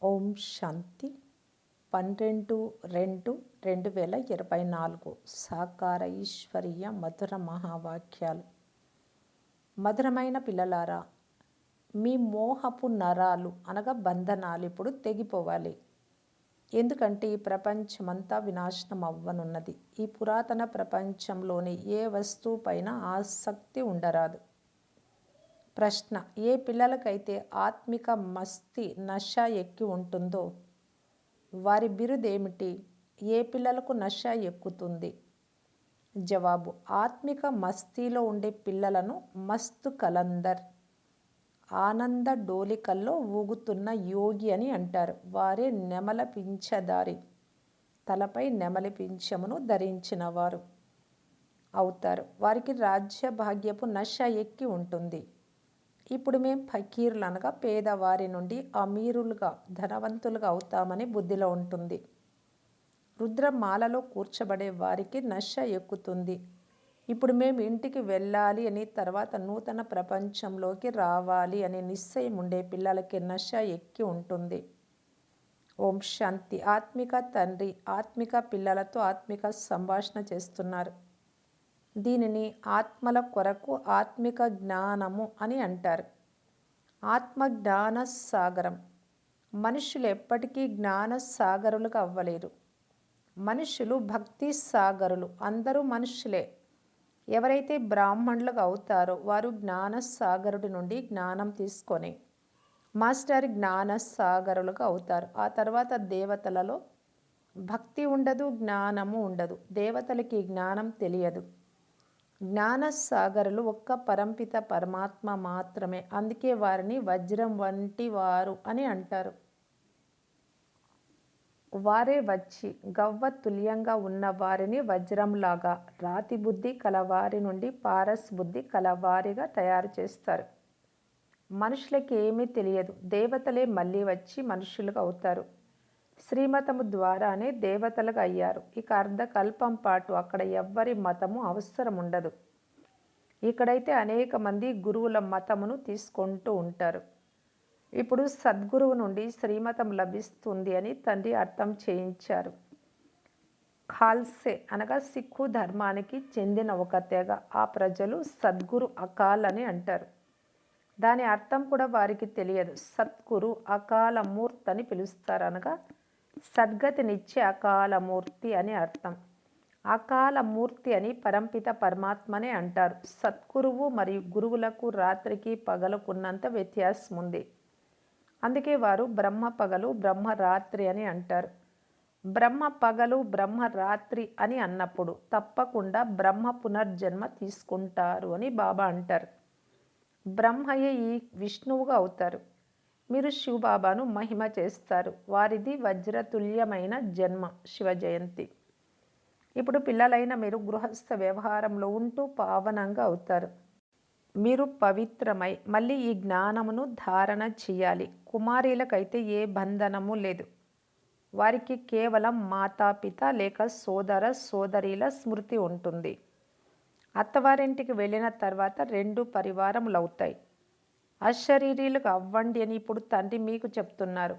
ఓం శాంతి 12/2/2024 సాకార ఈశ్వరీయ మధుర మహావాక్యాలు. మధురమైన పిల్లలారా, మీ మోహపు నరాలు అనగా బంధనాలు ఇప్పుడు తెగిపోవాలి. ఎందుకంటే ఈ ప్రపంచమంతా వినాశనం అవ్వనున్నది. ఈ పురాతన ప్రపంచంలోని ఏ వస్తువు పైన ఆసక్తి ఉండరాదు. ప్రశ్న: ఏ పిల్లలకైతే ఆత్మిక మస్తి నష ఎక్కి ఉంటుందో వారి బిరుదేమిటి? ఏ పిల్లలకు నష ఎక్కుతుంది? జవాబు: ఆత్మిక మస్తీలో ఉండే పిల్లలను మస్తు కలందర్, ఆనంద డోలికల్లో ఊగుతున్న యోగి అని అంటారు. వారే నెమల పింఛధారి, తలపై నెమలి పింఛమును ధరించిన వారు అవుతారు. వారికి రాజ్య భాగ్యపు నష ఎక్కి ఉంటుంది. ఇప్పుడు మేం ఫకీర్లు అనగా పేదవారి నుండి అమీరులుగా, ధనవంతులుగా అవుతామని బుద్ధిలో ఉంటుంది. రుద్రమాలలో కూర్చబడే వారికి నష ఎక్కుతుంది. ఇప్పుడు మేము ఇంటికి వెళ్ళాలి అని, తర్వాత నూతన ప్రపంచంలోకి రావాలి అనే నిశ్చయం ఉండే పిల్లలకి నష ఎక్కి ఉంటుంది. ఓం శాంతి. ఆత్మిక తండ్రి ఆత్మిక పిల్లలతో ఆత్మిక సంభాషణ చేస్తున్నారు. దీనిని ఆత్మల కొరకు ఆత్మిక జ్ఞానము అని అంటారు. ఆత్మ జ్ఞాన సాగరం. మనుషులు ఎప్పటికీ జ్ఞాన సాగరులుగా అవ్వలేరు. మనుషులు భక్తి సాగరులు. అందరూ మనుషులే. ఎవరైతే బ్రాహ్మణులుగా అవుతారో వారు జ్ఞాన సాగరుడి నుండి జ్ఞానం తీసుకొని మాస్టర్ జ్ఞాన సాగరులుగా అవుతారు. ఆ తర్వాత దేవతలలో భక్తి ఉండదు, జ్ఞానము ఉండదు. దేవతలకి జ్ఞానం తెలియదు. జ్ఞాన సాగరులు ఒక్క పరంపిత పరమాత్మ మాత్రమే. అందుకే వారిని వజ్రం వంటి వారు అని అంటారు. వారే వచ్చి గవ్వ తుల్యంగా ఉన్న వారిని వజ్రంలాగా, రాతి బుద్ధి కలవారి నుండి పారస్ బుద్ధి కలవారిగా తయారు చేస్తారు. మనుషులకి ఏమీ తెలియదు. దేవతలే మళ్ళీ వచ్చి మనుషులుగా అవుతారు. శ్రీమతము ద్వారానే దేవతలుగా అయ్యారు. ఇక అర్ధకల్పం పాటు అక్కడ ఎవ్వరి మతము అవసరం ఉండదు. ఇక్కడైతే అనేక మంది గురువుల మతమును తీసుకుంటూ ఉంటారు. ఇప్పుడు సద్గురువు నుండి శ్రీమతం లభిస్తుంది అని తండ్రి అర్థం చేయించారు. ఖాల్సే అనగా సిక్కు ధర్మానికి చెందిన ఒక తెగ. ఆ ప్రజలు సద్గురు అకాల్ అని అంటారు. దాని అర్థం కూడా వారికి తెలియదు. సద్గురు అకాలమూర్తి అని పిలుస్తారు. అనగా సద్గతినిచ్చే అకాలమూర్తి అని అర్థం. అకాలమూర్తి అని పరంపిత పరమాత్మనే అంటారు. సద్గురువు మరియు గురువులకు రాత్రికి పగలకున్నంత వ్యత్యాసం ఉంది. అందుకే వారు బ్రహ్మ పగలు బ్రహ్మ రాత్రి అని అంటారు. బ్రహ్మ పగలు బ్రహ్మ రాత్రి అని అన్నప్పుడు తప్పకుండా బ్రహ్మ పునర్జన్మ తీసుకుంటారు అని బాబా అంటారు. బ్రహ్మయే ఈ విష్ణువుగా అవుతారు. మీరు శివబాబాను మహిమ చేస్తారు. వారిది వజ్రతుల్యమైన జన్మ, శివ జయంతి. ఇప్పుడు పిల్లలైన మీరు గృహస్థ వ్యవహారంలో ఉంటూ పావనంగా అవుతారు. మీరు పవిత్రమై మళ్ళీ ఈ జ్ఞానమును ధారణ చేయాలి. కుమారీలకైతే ఏ బంధనము లేదు. వారికి కేవలం మాతాపిత లేక సోదర సోదరీల స్మృతి ఉంటుంది. అత్తవారింటికి వెళ్ళిన తర్వాత 2 పరివారములు అవుతాయి. అశరీరీలుగా అవ్వండి అని ఇప్పుడు తండ్రి మీకు చెప్తున్నారు.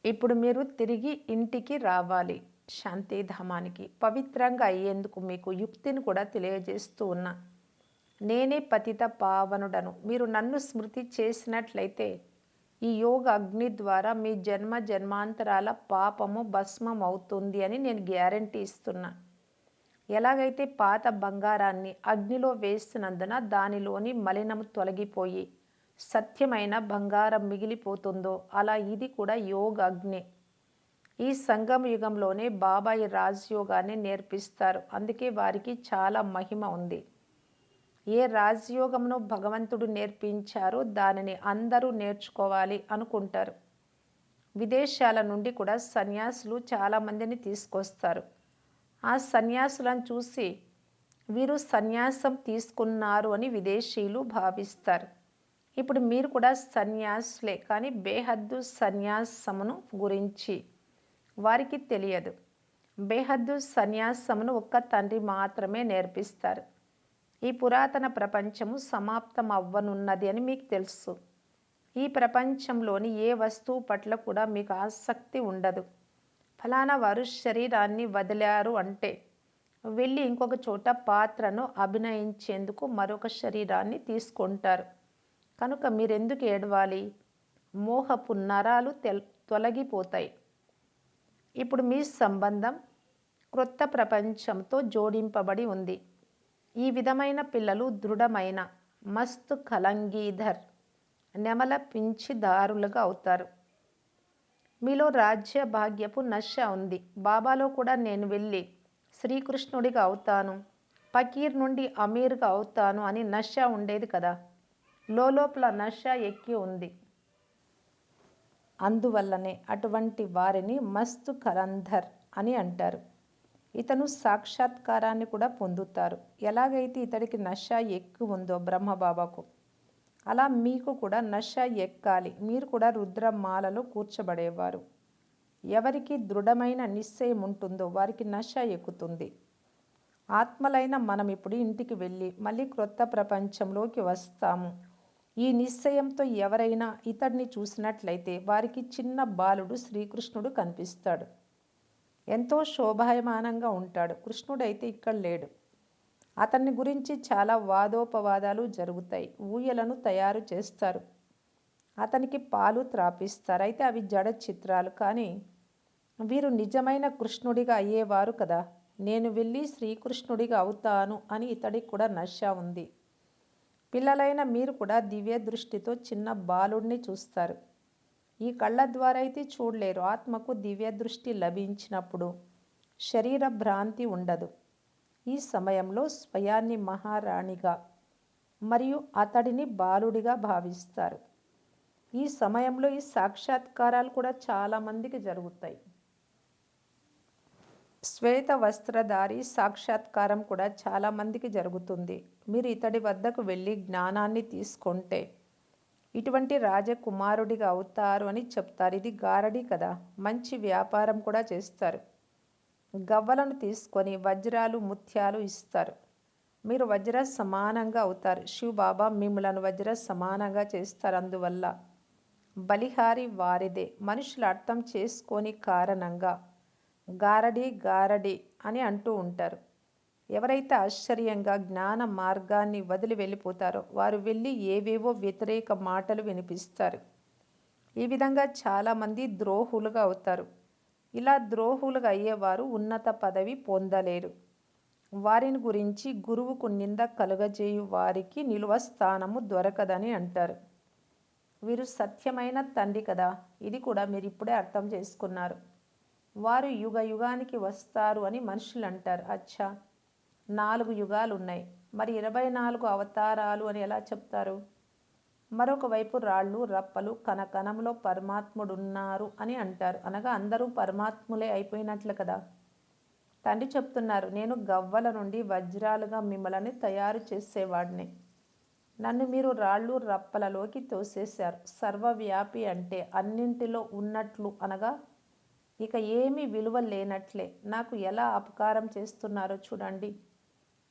ఇప్పుడు మీరు తిరిగి ఇంటికి రావాలి, శాంతిధామానికి. పవిత్రంగా అయ్యేందుకు మీకు యుక్తిని కూడా తెలియజేస్తూ ఉన్నా. నేనే పతిత పావనుడను. మీరు నన్ను స్మృతి చేసినట్లయితే ఈ యోగ అగ్ని ద్వారా మీ జన్మ జన్మాంతరాల పాపము భస్మం అవుతుంది అని నేను గ్యారంటీ ఇస్తున్నా. ఎలాగైతే పాత బంగారాన్ని అగ్నిలో వేసినందున దానిలోని మలినము తొలగిపోయి సత్యమైన బంగారం మిగిలిపోతుందో అలా ఇది కూడా యోగ అగ్ని. ఈ సంగమ యుగంలోనే బాబా ఈ రాజయోగాన్ని నేర్పిస్తారు. అందుకే వారికి చాలా మహిమ ఉంది. ఏ రాజయోగమును భగవంతుడు నేర్పించారో దానిని అందరూ నేర్చుకోవాలి అనుకుంటారు. విదేశాల నుండి కూడా సన్యాసులు చాలామందిని తీసుకొస్తారు. ఆ సన్యాసులను చూసి వీరు సన్యాసం తీసుకున్నారు అని విదేశీయులు భావిస్తారు. ఇప్పుడు మీరు కూడా సన్యాసులే, కానీ బేహద్దు సన్యాసమును గురించి వారికి తెలియదు. బేహద్దు సన్యాసమును ఒక్క తండ్రి మాత్రమే నేర్పిస్తారు. ఈ పురాతన ప్రపంచము సమాప్తం అవ్వనున్నది అని మీకు తెలుసు. ఈ ప్రపంచంలోని ఏ వస్తువు పట్ల కూడా మీకు ఆసక్తి ఉండదు. ఫలానా వారు శరీరాన్ని వదిలారు అంటే వెళ్ళి ఇంకొక చోట పాత్రను అభినయించేందుకు మరొక శరీరాన్ని తీసుకుంటారు. కనుక మీరెందుకు ఏడవాలి? మోహపు నరాలు తొలగిపోతాయి. ఇప్పుడు మీ సంబంధం క్రొత్త ప్రపంచంతో జోడింపబడి ఉంది. ఈ విధమైన పిల్లలు దృఢమైన మస్తు కలంగీధర్ నెమల పింఛిదారులుగా అవుతారు. మీలో రాజ్య భాగ్యపు నశ ఉంది. బాబాలో కూడా నేను వెళ్ళి శ్రీకృష్ణుడిగా అవుతాను, ఫకీర్ నుండి అమీర్గా అవుతాను అని నశ ఉండేది కదా. లోపల నశ ఎక్కి ఉంది. అందువల్లనే అటువంటి వారిని మస్తు కలంధర్ అని అంటారు. ఇతను సాక్షాత్కారాన్ని కూడా పొందుతారు. ఎలాగైతే ఇతడికి నశ ఎక్కువ ఉందో బ్రహ్మబాబాకు, అలా మీకు కూడా నశ ఎక్కాలి. మీరు కూడా రుద్రమాలలో కూర్చబడేవారు. ఎవరికి దృఢమైన నిశ్చయం ఉంటుందో వారికి నశ ఎక్కుతుంది. ఆత్మలైన మనం ఇప్పుడు ఇంటికి వెళ్ళి మళ్ళీ క్రొత్త ప్రపంచంలోకి వస్తాము. ఈ నిశ్చయంతో ఎవరైనా ఇతడిని చూసినట్లయితే వారికి చిన్న బాలుడు శ్రీకృష్ణుడు కనిపిస్తాడు. ఎంతో శోభాయమానంగా ఉంటాడు. కృష్ణుడైతే ఇక్కడ లేడు. అతన్ని గురించి చాలా వాదోపవాదాలు జరుగుతాయి. ఊయలను తయారు చేస్తారు, అతనికి పాలు త్రాపిస్తారు. అయితే అవి జడ చిత్రాలు. కానీ వీరు నిజమైన కృష్ణుడిగా అయ్యేవారు కదా. నేను వెళ్ళి శ్రీకృష్ణుడిగా అవుతాను అని ఇతడికి కూడా నశ ఉంది. పిల్లలైన మీరు కూడా దివ్య దృష్టితో చిన్న బాలుడిని చూస్తారు. ఈ కళ్ళ ద్వారా అయితే చూడలేరు. ఆత్మకు దివ్య దృష్టి లభించినప్పుడు శరీర భ్రాంతి ఉండదు. ఈ సమయంలో స్వయాన్ని మహారాణిగా మరియు అతడిని బాలుడిగా భావిస్తారు. ఈ సమయంలో ఈ సాక్షాత్కారాలు కూడా చాలామందికి జరుగుతాయి. శ్వేత వస్త్రధారి సాక్షాత్కారం కూడా చాలామందికి జరుగుతుంది. మీరు ఇతడి వద్దకు వెళ్ళి జ్ఞానాన్ని తీసుకుంటే ఇటువంటి రాజకుమారుడిగా అవుతారు అని చెప్తారు. ఇది గారడీ కదా. మంచి వ్యాపారం కూడా చేస్తారు. గవ్వలను తీసుకొని వజ్రాలు ముత్యాలు ఇస్తారు. మీరు వజ్ర సమానంగా అవుతారు. శివ్ బాబా మిమ్మలను వజ్ర సమానంగా చేస్తారు. అందువల్ల బలిహారి వారిదే. మనుషులు అర్థం చేసుకోని కారణంగా గారడీ గారడీ అని అంటూ ఉంటారు. ఎవరైతే ఆశ్చర్యంగా జ్ఞాన మార్గాన్ని వదిలి వెళ్ళిపోతారో వారు వెళ్ళి ఏవేవో వ్యతిరేక మాటలు వినిపిస్తారు. ఈ విధంగా చాలామంది ద్రోహులుగా అవుతారు. ఇలా ద్రోహులుగా అయ్యేవారు ఉన్నత పదవి పొందలేరు. వారిని గురించి గురువుకు నింద కలుగజేయు వారికి నిలువ స్థానము దొరకదని అంటారు. వీరు సత్యమైన తండ్రి కదా. ఇది కూడా మీరు ఇప్పుడే అర్థం చేసుకున్నారు. వారు యుగ యుగానికి వస్తారు అని మనుషులు అంటారు. అచ్చా, 4 యుగాలు ఉన్నాయి, మరి 24 అవతారాలు అని ఎలా చెప్తారు? మరొక వైపు రాళ్ళు రప్పలు కణకణంలో పరమాత్ముడున్నారు అని అంటారు. అనగా అందరూ పరమాత్ములే అయిపోయినట్లు కదా. తండ్రి చెప్తున్నారు, నేను గవ్వల నుండి వజ్రాలుగా మిమ్మల్ని తయారు చేసేవాడిని. నన్ను మీరు రాళ్ళు రప్పలలోకి తోసేశారు. సర్వవ్యాపి అంటే అన్నింటిలో ఉన్నట్లు, అనగా ఇక ఏమీ విలువ లేనట్లే. నాకు ఎలా అపకారం చేస్తున్నారో చూడండి.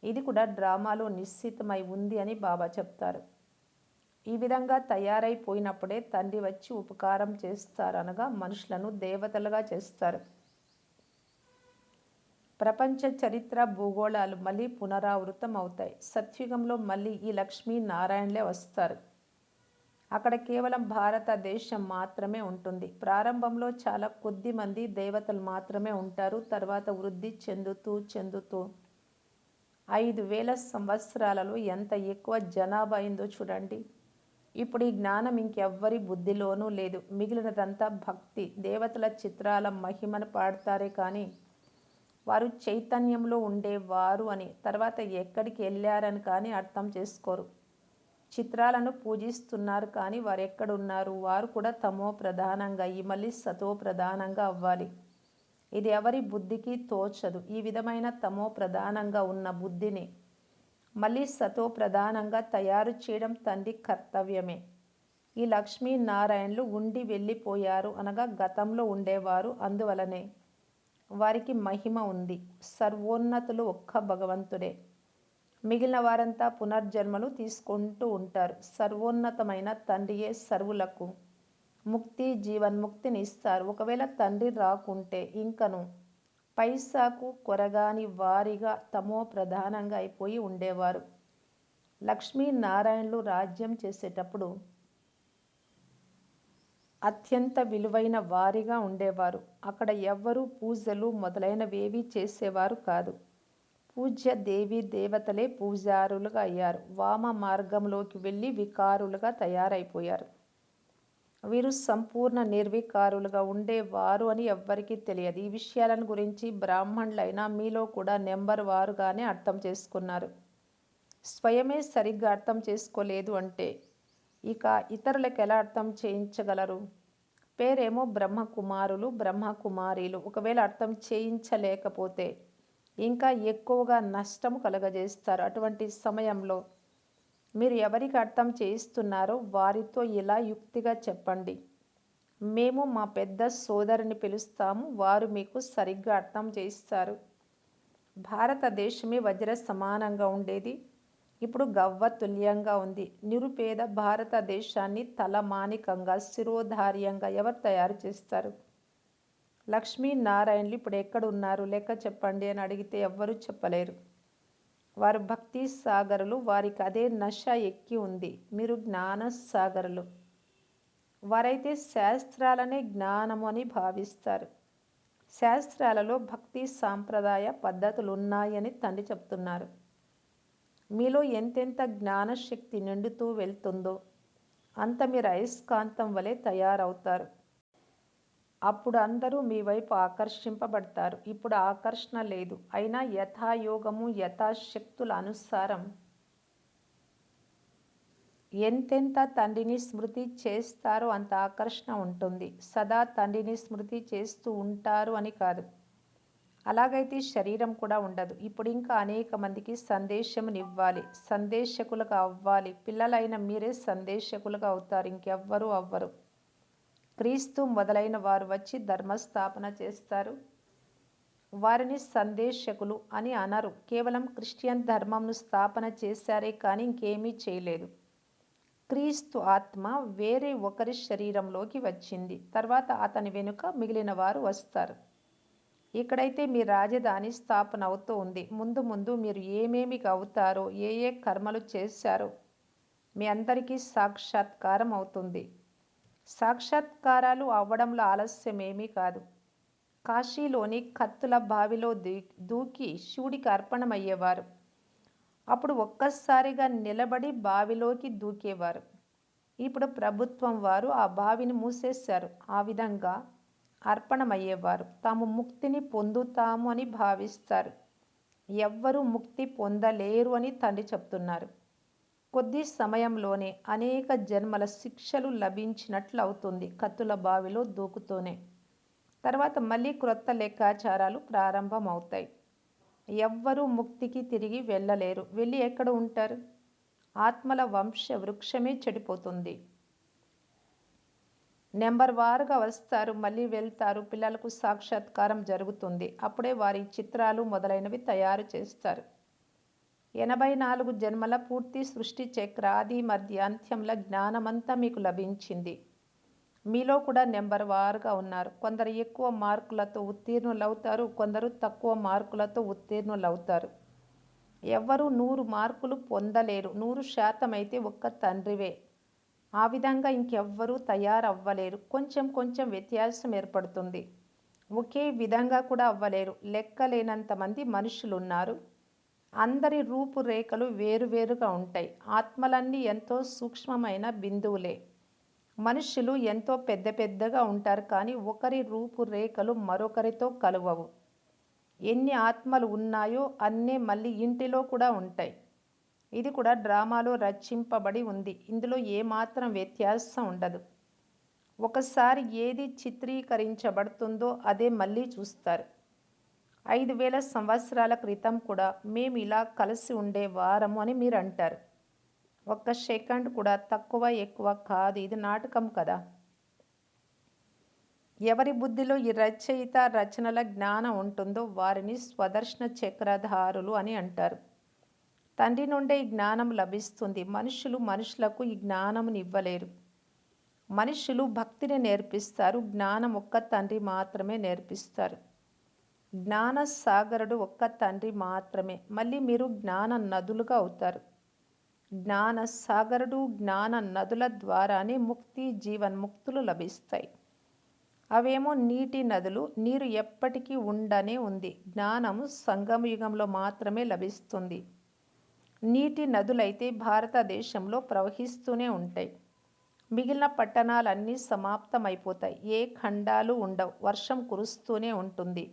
ఇది కూడా డ్రామాలో నిశ్చితమై ఉంది అని బాబా చెప్తారు. ఈ విధంగా తయారైపోయినప్పుడే తండ్రి వచ్చి ఉపకారం చేస్తారు, అనగా మనుషులను దేవతలుగా చేస్తారు. ప్రపంచ చరిత్ర భూగోళాలు మళ్ళీ పునరావృతం అవుతాయి. సత్యుగంలో మళ్ళీ ఈ లక్ష్మీ నారాయణలే వస్తారు. అక్కడ కేవలం భారతదేశం మాత్రమే ఉంటుంది. ప్రారంభంలో చాలా కొద్ది మంది దేవతలు మాత్రమే ఉంటారు. తర్వాత వృద్ధి చెందుతూ చెందుతూ 5000 సంవత్సరాలలో ఎంత ఎక్కువ జనాభా అయిందో చూడండి. ఇప్పుడు ఈ జ్ఞానం ఇంకెవ్వరి బుద్ధిలోనూ లేదు. మిగిలినదంతా భక్తి. దేవతల చిత్రాల మహిమను పాడతారే కానీ వారు చైతన్యంలో ఉండేవారు అని, తర్వాత ఎక్కడికి వెళ్ళారని కానీ అర్థం చేసుకోరు. చిత్రాలను పూజిస్తున్నారు కానీ వారు ఎక్కడున్నారు? వారు కూడా తమో ప్రధానంగా అయ్యి మళ్ళీ సతో ప్రధానంగా అవ్వాలి. ఇది ఎవరి బుద్ధికి తోచదు. ఈ విధమైన తమో ప్రధానంగా ఉన్న బుద్ధిని మళ్ళీ సతో ప్రధానంగా తయారు చేయడం తండ్రి కర్తవ్యమే. ఈ లక్ష్మీనారాయణలు ఉండి వెళ్ళిపోయారు, అనగా గతంలో ఉండేవారు. అందువలనే వారికి మహిమ ఉంది. సర్వోన్నతులు ఒక్క భగవంతుడే. మిగిలిన వారంతా పునర్జన్మలు తీసుకుంటూ ఉంటారు. సర్వోన్నతమైన తండ్రియే సర్వులకు ముక్తి జీవన్ముక్తిని ఇస్తారు. ఒకవేళ తండ్రి రాకుంటే ఇంకను పైసాకు కొరగాని వారిగా తమో ప్రధానంగా అయిపోయి ఉండేవారు. లక్ష్మీనారాయణులు రాజ్యం చేసేటప్పుడు అత్యంత విలువైన వారిగా ఉండేవారు. అక్కడ ఎవ్వరూ పూజలు మొదలైనవేవీ చేసేవారు కాదు. పూజ్య దేవీ దేవతలే పూజారులుగా అయ్యారు. వామ మార్గంలోకి వెళ్ళి వికారులుగా తయారైపోయారు. వీరు సంపూర్ణ నిర్వికారులుగా ఉండేవారు అని ఎవ్వరికీ తెలియదు. ఈ విషయాలను గురించి బ్రాహ్మణులైనా మీలో కూడా నెంబర్ వారుగానే అర్థం చేసుకున్నారు. స్వయమే సరిగ్గా అర్థం చేసుకోలేదు అంటే ఇక ఇతరులకు ఎలా అర్థం చేయించగలరు? పేరేమో బ్రహ్మకుమారులు బ్రహ్మకుమారీలు. ఒకవేళ అర్థం చేయించలేకపోతే ఇంకా ఎక్కువగా నష్టం కలుగజేస్తారు. అటువంటి సమయంలో మీరు ఎవరికి అర్థం చేయిస్తున్నారో వారితో ఇలా యుక్తిగా చెప్పండి. మేము మా పెద్ద సోదరిని పిలుస్తాము, వారు మీకు సరిగ్గా అర్థం చేయిస్తారు. భారతదేశమే వజ్ర సమానంగా ఉండేది, ఇప్పుడు గవ్వ తుల్యంగా ఉంది. నిరుపేద భారతదేశాన్ని తలమానికంగా శిరోధార్యంగా ఎవరు తయారు చేస్తారు? లక్ష్మీనారాయణులు ఇప్పుడు ఎక్కడున్నారు లెక్క చెప్పండి అని అడిగితే ఎవ్వరూ చెప్పలేరు. వారు భక్తి సాగరులు, వారికి అదే నశ ఎక్కి ఉంది. మీరు జ్ఞానసాగరులు. వారైతే శాస్త్రాలనే జ్ఞానము అని భావిస్తారు. శాస్త్రాలలో భక్తి సాంప్రదాయ పద్ధతులు ఉన్నాయని తండ్రి చెప్తున్నారు. మీలో ఎంతెంత జ్ఞానశక్తి నిండుతూ వెళ్తుందో అంత మీరు అయస్కాంతం వలె తయారవుతారు. అప్పుడు అందరూ మీ వైపు ఆకర్షింపబడతారు. ఇప్పుడు ఆకర్షణ లేదు. అయినా యథాయోగము యథాశక్తుల అనుసారం ఎంతెంత తండ్రిని స్మృతి చేస్తారో అంత ఆకర్షణ ఉంటుంది. సదా తండ్రిని స్మృతి చేస్తూ ఉంటారు అని కాదు. అలాగైతే శరీరం కూడా ఉండదు. ఇప్పుడు ఇంకా అనేక మందికి సందేశమునివ్వాలి, సందేశకులుగా అవ్వాలి. పిల్లలైన మీరే సందేశకులుగా అవుతారు, ఇంకెవ్వరూ అవ్వరు. క్రీస్తు మొదలైన వారు వచ్చి ధర్మస్థాపన చేస్తారు. వారిని సందేశకులు అని అనరు. కేవలం క్రిస్టియన్ ధర్మంను స్థాపన చేశారే కానీ ఇంకేమీ చేయలేదు. క్రీస్తు ఆత్మ వేరే ఒకరి శరీరంలోకి వచ్చింది. తర్వాత అతని వెనుక మిగిలిన వారు వస్తారు. ఇక్కడైతే మీ రాజధాని స్థాపన అవుతూ ఉంది. ముందు ముందు మీరు ఏమేమి అవుతారో, ఏ ఏ కర్మలు చేశారో మీ అందరికీ సాక్షాత్కారం అవుతుంది. సాక్షాత్కారాలు అవ్వడంలో ఆలస్యమేమీ కాదు. కాశీలోని కత్తుల బావిలో దూకి శివుడికి అర్పణమయ్యేవారు. అప్పుడు ఒక్కసారిగా నిలబడి బావిలోకి దూకేవారు. ఇప్పుడు ప్రభుత్వం వారు ఆ బావిని మూసేశారు. ఆ విధంగా అర్పణమయ్యేవారు తాము ముక్తిని పొందుతాము అని భావిస్తారు. ఎవ్వరూ ముక్తి పొందలేరు అని తండ్రి చెప్తున్నారు. కొద్ది సమయంలోనే అనేక జన్మల శిక్షలు లభించినట్లు అవుతుంది కత్తుల బావిలో దూకుతూనే. తర్వాత మళ్ళీ క్రొత్త లెక్కాచారాలు ప్రారంభమవుతాయి. ఎవ్వరూ ముక్తికి తిరిగి వెళ్ళలేరు. వెళ్ళి ఎక్కడ ఉంటారు? ఆత్మల వంశ వృక్షమే చెడిపోతుంది. నెంబర్ వారుగా వస్తారు, మళ్ళీ వెళ్తారు. పిల్లలకు సాక్షాత్కారం జరుగుతుంది. అప్పుడే వారి చిత్రాలు మొదలైనవి తయారు చేస్తారు. 84 జన్మల పూర్తి సృష్టి చక్ర ఆది మధ్య అంత్యంల జ్ఞానమంతా మీకు లభించింది. మీలో కూడా నెంబర్ వారుగా ఉన్నారు. కొందరు ఎక్కువ మార్కులతో ఉత్తీర్ణులవుతారు, కొందరు తక్కువ మార్కులతో ఉత్తీర్ణులవుతారు. ఎవ్వరూ 100 మార్కులు పొందలేరు. 100% అయితే ఒక్క తండ్రివే. ఆ విధంగా ఇంకెవ్వరూ తయారవ్వలేరు. కొంచెం కొంచెం వ్యత్యాసం ఏర్పడుతుంది. ఒకే విధంగా కూడా అవ్వలేరు. లెక్కలేనంత మంది మనుషులున్నారు. అందరి రూపురేఖలు వేరువేరుగా ఉంటాయి. ఆత్మలన్నీ ఎంతో సూక్ష్మమైన బిందువులే. మనుషులు ఎంతో పెద్ద పెద్దగా ఉంటారు, కానీ ఒకరి రూపురేఖలు మరొకరితో కలవవు. ఎన్ని ఆత్మలు ఉన్నాయో అన్నే మళ్ళీ ఇంటిలో కూడా ఉంటాయి. ఇది కూడా డ్రామాలో రచింపబడి ఉంది. ఇందులో ఏమాత్రం వ్యత్యాసం ఉండదు. ఒకసారి ఏది చిత్రీకరించబడుతుందో అదే మళ్ళీ చూస్తారు. 5000 సంవత్సరాల క్రితం కూడా మేము ఇలా కలిసి ఉండేవారము అని మీరు అంటారు. ఒక్క సెకండ్ కూడా తక్కువ ఎక్కువ కాదు. ఇది నాటకం కదా. ఎవరి బుద్ధిలో ఈ రచయిత రచనల జ్ఞానం ఉంటుందో వారిని స్వదర్శన చక్రధారులు అని అంటారు. తండ్రి నుండే ఈ జ్ఞానం లభిస్తుంది. మనుషులు మనుషులకు ఈ జ్ఞానమును ఇవ్వలేరు. మనుషులు భక్తిని నేర్పిస్తారు. జ్ఞానం ఒక్క తండ్రి మాత్రమే నేర్పిస్తారు. జ్ఞాన సాగరుడు ఒక్క తండ్రి మాత్రమే. మళ్ళీ మీరు జ్ఞాన నదులుగా అవుతారు. జ్ఞాన సాగరుడు, జ్ఞాన నదుల ద్వారానే ముక్తి, జీవన్ముక్తులు లభిస్తాయి. అవేమో నీటి నదులు. నీరు ఎప్పటికీ ఉండనే ఉంది. జ్ఞానము సంగమయుగంలో మాత్రమే లభిస్తుంది. నీటి నదులైతే భారతదేశంలో ప్రవహిస్తూనే ఉంటాయి. మిగిలిన పట్టణాలన్నీ సమాప్తమైపోతాయి. ఏ ఖండాలు ఉండవు. వర్షం కురుస్తూనే ఉంటుంది.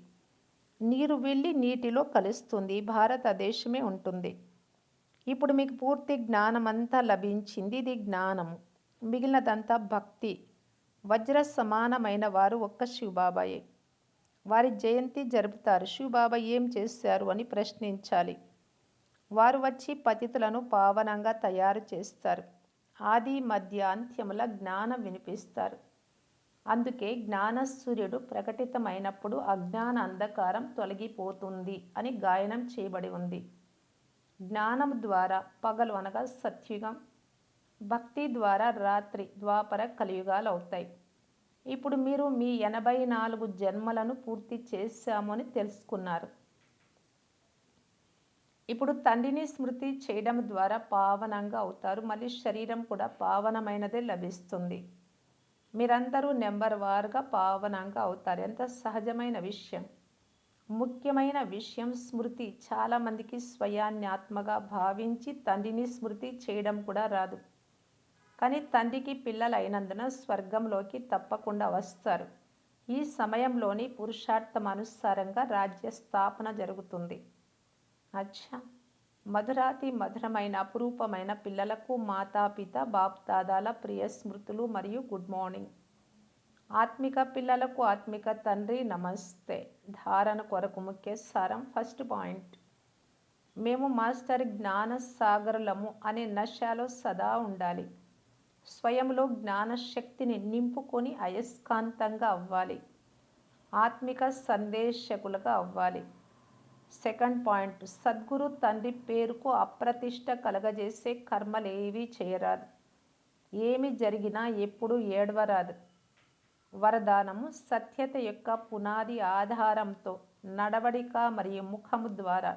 నీరు వెళ్ళి నీటిలో కలుస్తుంది. భారతదేశమే ఉంటుంది. ఇప్పుడు మీకు పూర్తి జ్ఞానమంతా లభించింది. ఇది జ్ఞానము. మిగిలినదంతా భక్తి. వజ్ర సమానమైన వారు ఒక్క శివబాబాయే. వారి జయంతి జరుపుతారు. శివబాబా ఏం చేశారు అని ప్రశ్నించాలి. వారు వచ్చి పతితులను పావనంగా తయారు చేస్తారు. ఆది మధ్య అంత్యముల జ్ఞానం వినిపిస్తారు. అందుకే జ్ఞాన సూర్యుడు ప్రకటితమైనప్పుడు అజ్ఞాన అంధకారం తొలగిపోతుంది అని గాయనం చేయబడి ఉంది. జ్ఞానం ద్వారా పగలు అనగా సత్యుగం, భక్తి ద్వారా రాత్రి ద్వాపర కలియుగాలు అవుతాయి. ఇప్పుడు మీరు మీ 84 జన్మలను పూర్తి చేశాము అని తెలుసుకున్నారు. ఇప్పుడు తండ్రిని స్మృతి చేయడం ద్వారా పావనంగా అవుతారు. మళ్ళీ శరీరం కూడా పావనమైనదే లభిస్తుంది. మీరందరూ నెంబర్ వారుగా పావనంగా అవుతారు. ఎంత సహజమైన విషయం. ముఖ్యమైన విషయం స్మృతి. చాలామందికి స్వయాన్ని ఆత్మగా భావించి తండ్రిని స్మృతి చేయడం కూడా రాదు. కానీ తండ్రికి పిల్లలైనందున స్వర్గంలోకి తప్పకుండా వస్తారు. ఈ సమయంలోని పురుషార్థం అనుసారంగా రాజ్య స్థాపన జరుగుతుంది. అచ్చా, మధురాతి మధురమైన అపురూపమైన పిల్లలకు మాతాపిత బాప్దాదాల ప్రియ స్మృతులు మరియు గుడ్ మార్నింగ్. ఆత్మిక పిల్లలకు ఆత్మిక తండ్రి నమస్తే. ధారణ కొరకు ముఖ్య సారం. ఫస్ట్ పాయింట్, మేము మాస్టర్ జ్ఞాన సాగరులము అనే నశాలో సదా ఉండాలి. స్వయంలో జ్ఞాన శక్తిని నింపుకొని అయస్కాంతంగా అవ్వాలి. ఆత్మిక సందేశకులుగా అవ్వాలి. సెకండ్ పాయింట్, సద్గురు తండ్రి పేరుకు అప్రతిష్ట కలగజేసే కర్మలేవీ చేయరాదు. ఏమి జరిగినా ఎప్పుడు ఏడవరాదు. వరదానము, సత్యత యొక్క పునాది ఆధారంతో నడవడిక మరియు ముఖము ద్వారా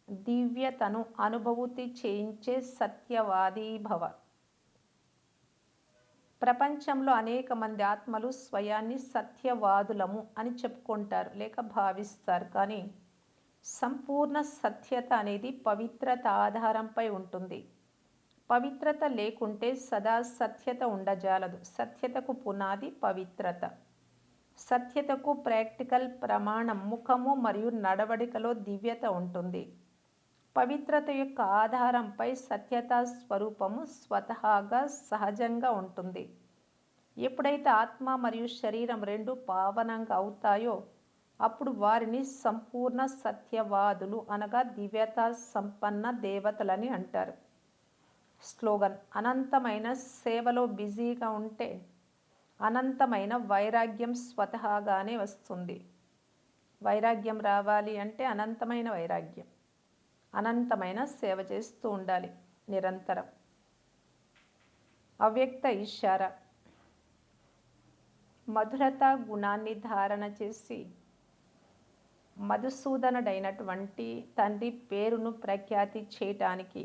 దివ్యతను అనుభూతి చేయించే సత్యవాదీ భవ. ప్రపంచంలో అనేక మంది ఆత్మలు స్వయాన్ని సత్యవాదులము అని చెప్పుకుంటారు లేక భావిస్తారు. కానీ సంపూర్ణ సత్యత అనేది పవిత్రత ఆధారంపై ఉంటుంది. పవిత్రత లేకుంటే సదా సత్యత ఉండజాలదు. సత్యతకు పునాది పవిత్రత. సత్యతకు ప్రాక్టికల్ ప్రమాణం ముఖము మరియు నడవడికలో దివ్యత ఉంటుంది. పవిత్రత యొక్క ఆధారంపై సత్యతా స్వరూపము స్వతహాగా సహజంగా ఉంటుంది. ఎప్పుడైతే ఆత్మ మరియు శరీరం రెండు పావనంగా అవుతాయో అప్పుడు వారిని సంపూర్ణ సత్యవాదులు అనగా దివ్యతా సంపన్న దేవతలని అంటారు. స్లోగన్, అనంతమైన సేవలో బిజీగా ఉంటే అనంతమైన వైరాగ్యం స్వతహాగానే వస్తుంది. వైరాగ్యం రావాలి అంటే అనంతమైన వైరాగ్యం. అనంతమైన సేవ చేస్తూ ఉండాలి నిరంతరం. అవ్యక్త ఇషారా, మధురత గుణాన్ని ధారణ చేసి మధుసూదనుడైనటువంటి తండ్రి పేరును ప్రఖ్యాతి చేయటానికి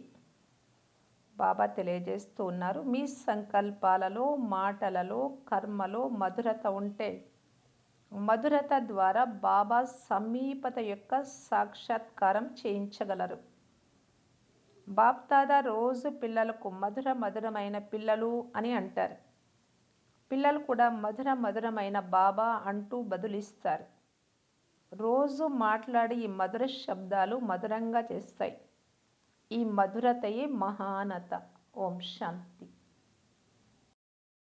బాబా తెలియజేస్తూ ఉన్నారు. మీ సంకల్పాలలో, మాటలలో, కర్మలో మధురత ఉంటే మధురత ద్వారా బాబా సమీపత యొక్క సాక్షాత్కారం చేయించగలరు. బాప్దాదా రోజు పిల్లలకు మధురమైన పిల్లలు అని అంటారు. పిల్లలు కూడా మధురమైన బాబా అంటూ బదులిస్తారు. రోజు మాట్లాడి ఈ మధుర శబ్దాలు మధురంగా చేస్తాయి. ఈ మధురతయే మహానత. ఓం శాంతి.